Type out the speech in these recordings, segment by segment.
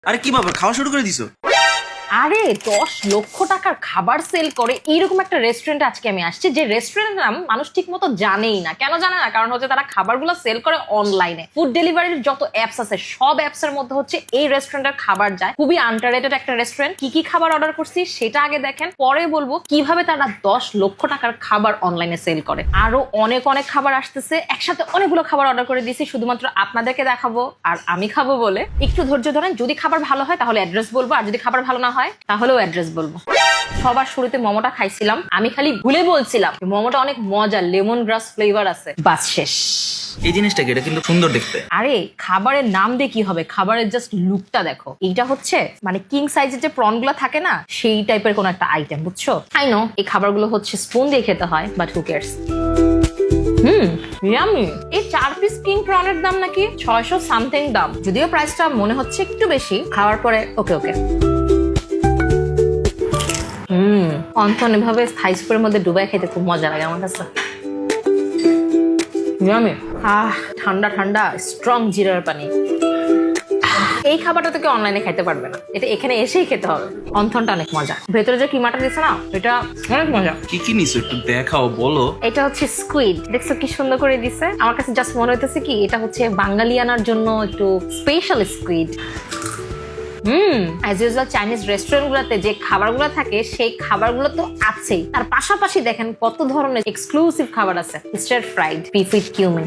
আরে কি ব্যাপার, খাওয়া শুরু করে দিছো? আরে 10 লক্ষ টাকার খাবার সেল করে এইরকম একটা রেস্টুরেন্টে আজকে আমি আসছি, যে রেস্টুরেন্টের নাম মানুষ ঠিক মতো জানেই না। কেন জানে না? কারণ হচ্ছে তারা খাবারগুলো সেল করে অনলাইনে। ফুড ডেলিভারির যত অ্যাপস আছে সব অ্যাপস এর মধ্যে হচ্ছে এই রেস্টুরেন্টের খাবার যায়। খুবই আন্ডাররেটেড একটা রেস্টুরেন্ট। কি কি খাবার অর্ডার করছি সেটা আগে দেখেন, পরে বলবো কিভাবে তারা 10 লক্ষ টাকার খাবার অনলাইনে সেল করে। আরো অনেক অনেক খাবার আসতেছে, একসাথে অনেকগুলো খাবার অর্ডার করে দিয়েছি শুধুমাত্র আপনাদেরকে দেখাবো আর আমি খাবো বলে। একটু ধৈর্য ধরেন, যদি খাবার ভালো হয় তাহলে অ্যাড্রেস বলবো, আর যদি খাবার ভালো না হয় তাহলেও অ্যাড্রেস বলবো। সবার শুরুতে মোমোটা খাইছিলাম, আমি খালি ভুলে বলছিলাম মোমোটা অনেক মজা, লেমন গ্রাস ফ্লেভার আছে, বাস শেষ। এই জিনিসটা কি? এটা কিন্তু সুন্দর দেখতে। আরে খাবারের নাম দিয়ে কি হবে, খাবারের জাস্ট লুকটা দেখো। এইটা হচ্ছে মানে কিং সাইজের যে প্রন গুলো থাকে না, সেই টাইপের কোন একটা আইটেম, বুঝছো? আই নো এই খাবারগুলো হচ্ছে স্পুন দিয়ে খেতে হয়, বাট হু কেয়ারস। ইয়ামি। এই 4 পিস কিং প্রনের দাম নাকি 600 সামথিং দাম, যদিও প্রাইসটা মনে হচ্ছে একটু বেশি। খাওয়ার পরে ওকে ওকে। অন্থন এভাবে থাই স্যুপের মধ্যে ডুবাই খেতে খুব মজা লাগে আমার কাছে। ঠান্ডা ঠান্ডা স্ট্রং জিরার পানি। এই খাবারটা তো কেউ অনলাইনে খাইতে পারবে না, এটা এখানে এসেই খেতে হবে। অন্থনটা অনেক মজা, ভেতরে যে কিমাটা দিচ্ছে না এটা অনেক মজা। কি কি নিছো একটু দেখাও, বলো। এটা হচ্ছে স্কুইড, দেখছো কি সুন্দর করে দিছে। আমার কাছে জাস্ট মনে হইতেছে কি এটা হচ্ছে বাঙালিয়ানার জন্য একটু special squid. As usual Chinese restaurant গুলোতে যে খাবারগুলো থাকে সেই খাবারগুলো তো আছেই, তার পাশাপাশি দেখেন কত ধরনের এক্সক্লুসিভ খাবার আছে। Star fried beef with cumin.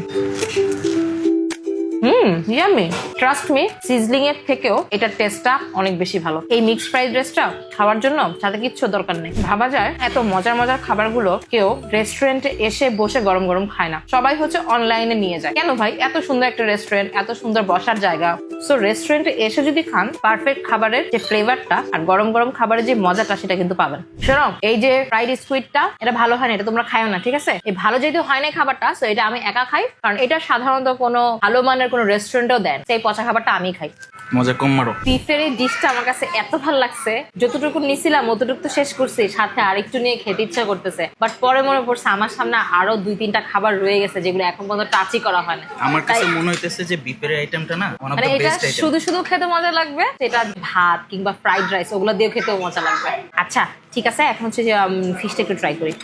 Yummy. Trust me, sizzling এর থেকেও এটার টেস্টটা অনেক বেশি ভালো। এই মিক্স ফ্রাইড রাইসটা খাওয়ার জন্য সাথে কিচ্ছু দরকার নেই। ভাবা যায় এত মজার মজার খাবারগুলো কেউ রেস্টুরেন্টে এসে বসে গরম গরম খায় না, সবাই হচ্ছে অনলাইনে নিয়ে যায়। কেন ভাই? এত সুন্দর একটা রেস্টুরেন্ট, এত সুন্দর বসার জায়গা, সো রেস্টুরেন্টে এসে যদি খান পারফেক্ট খাবারের যে ফ্লেভারটা আর গরম গরম খাবারের যে মজাটা সেটা কিন্তু পাবেন। শোনো, এই যে ফ্রাইড স্কুইডটা এটা ভালো হয় না, এটা তোমরা খাইও না, ঠিক আছে? এই ভালো যেহেতু হয় না খাবারটা, সো এটা আমি একা খাই, কারণ এটা সাধারণত কোনো ভালো মানের কোনো রেস্টুরেন্টও দেন, সেই পচা খাবারটা আমি খাই। মজা কম মারো। বিফের এই ডিশটা আমার কাছে এত ভালো লাগছে, যতটুকু নিছিলাম অতটুকু তো শেষ করছি, সাথে আরেকটু নিয়ে খেতে ইচ্ছা করতেছে। বাট পরে মনে পড়ছে আমার সামনে আরো 2-3টা খাবার রয়ে গেছে যেগুলো এখন পর্যন্ত টাচই করা হয় না। আমার কাছে মনে হইতেছে যে বিফের আইটেমটা না ওয়ান অফ মানে দ্য এটা বেস্ট আইটেম। শুধু শুধু খেতে মজা লাগবে, এটা ভাত কিংবা ফ্রাইড রাইস ওগুলো দিয়ে খেতেও মজা লাগবে। আচ্ছা ঠিক আছে, এখন হচ্ছে যে ফিশটা একটু ট্রাই করি।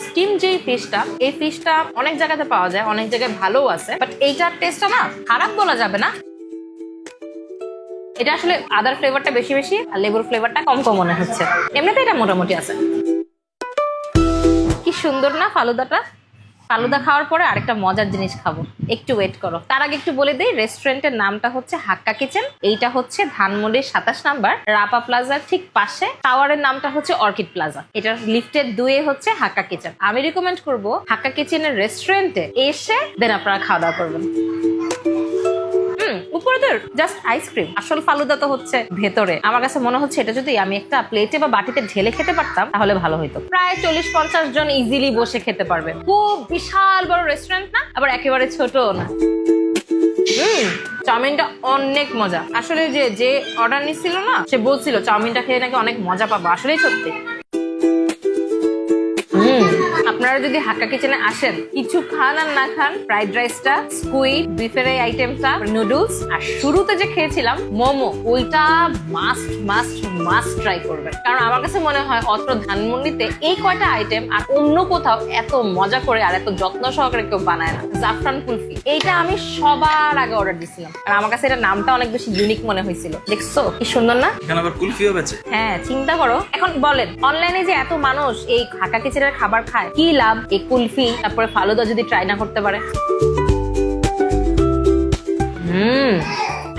স্টিম যে ফিশটা, এই ফিশটা অনেক জায়গাতে পাওয়া যায়, অনেক জায়গায় ভালোও আছে, বাট এইটার টেস্টটা না খারাপ বলা যাবে না। এটা আসলে আদার ফ্লেভারটা বেশি বেশি আর লেবুর ফ্লেভারটা কম কম মনে হচ্ছে। এমনিতে এটা মোটামুটি আছে। কি সুন্দর না ফালুদাটা। ফালুদা খাওয়ার পরে আরেকটা মজার জিনিস খাবো, একটু ওয়েট করো। তার আগে একটু বলে দিই, রেস্টুরেন্টের নামটা হচ্ছে হাক্কা কিচেন। এইটা হচ্ছে ধানমন্ডির 27 নাম্বার রাপা প্লাজার ঠিক পাশে। টাওয়ারের নামটা হচ্ছে অর্কিড প্লাজা। এটার লিফটের 2 হচ্ছে হাক্কা কিচেন। আমি রিকমেন্ড করবো হাক্কা কিচেনের রেস্টুরেন্টে এসে দেন আপনারা খাওয়া দাওয়া করবেন। উপরে তো জাস্ট আইসক্রিম, আসল ফালুদা তো হচ্ছে ভেতরে। আমার কাছে মনে হচ্ছে এটা যদি আমি একটা প্লেটে বা বাটিতে ঢেলে খেতে পারতাম তাহলে ভালো হতো। প্রায় 40-50 জন ইজিলি বসে খেতে পারবে। খুব বিশাল বড় রেস্টুরেন্ট না, আবার একেবারে ছোট না। চাউমিনটা অনেক মজা। আসলে যে অর্ডার নিছিল না, সে বলছিল চাউমিনটা খেয়ে নাকি অনেক মজা পাবো। আসলেই সত্যি। আপনারা যদি হাক্কা কিচেনে আসেন, কিছু খান আর না খান, ফ্রাইড রাইসটা, স্কুইড, বিফের এই আইটেমটা, নুডলস, আর শুরুতে যে খেয়েছিলাম মোমো, ওইটা মাস্ট মাস্ট মাস্ট ট্রাই করবেন। কারণ আমার কাছে মনে হয় অত্র ধানমন্ডিতে এই কয়টা আইটেম আর অন্য কোথাও এত মজা করে আর এত যত্ন সহকারে কেউ বানায় না। জাফরান কুলফি, এইটা আমি সবার আগে অর্ডার দিছিলাম, আর আমার কাছে এটা নামটা অনেক বেশি ইউনিক মনে হয়েছিল। দেখছো কি সুন্দর না? এখানে আবার কুলফিও বেচে। হ্যাঁ, চিন্তা করো। এখন বলেন অনলাইনে যে এত মানুষ এই হাক্কা কিচেনের খাবার খায়, কি লাভ এই কুলফি তারপরে ফালুদা যদি ট্রাই না করতে পারে?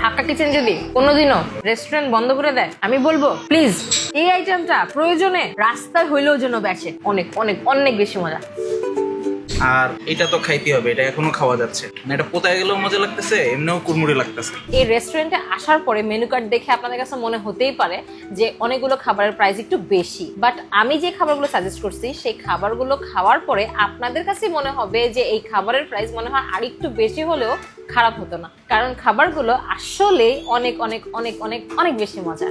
হাক্কা কিচেন যদি কোনোদিনও রেস্টুরেন্ট বন্ধ করে দেয়, আমি বলবো প্লিজ এই আইটেমটা প্রয়োজনে রাস্তায় হইলেও যেন বেচে। অনেক অনেক অনেক বেশি মজা। আর এটা তো খাইতে হবে, এটা এখনো খাওয়া যাচ্ছে না। এটা পোতায় গেলেও মজা লাগতেছে, এমনিও কুড়মুড়ে লাগতেছে। এই রেস্টুরেন্টে আসার পরে মেনু কার্ড দেখে আপনাদের কাছে মনে হতেই পারে যে অনেকগুলো খাবারের প্রাইস একটু বেশি, বাট আমি যে খাবারগুলো সাজেস্ট করছি সেই খাবারগুলো খাওয়ার পরে আপনাদের কাছে মনে হবে যে এই খাবারের প্রাইস মনে হয় আর একটু বেশি হলেও খারাপ হতো না, কারণ খাবারগুলো আসলে অনেক অনেক অনেক অনেক অনেক বেশি মজা।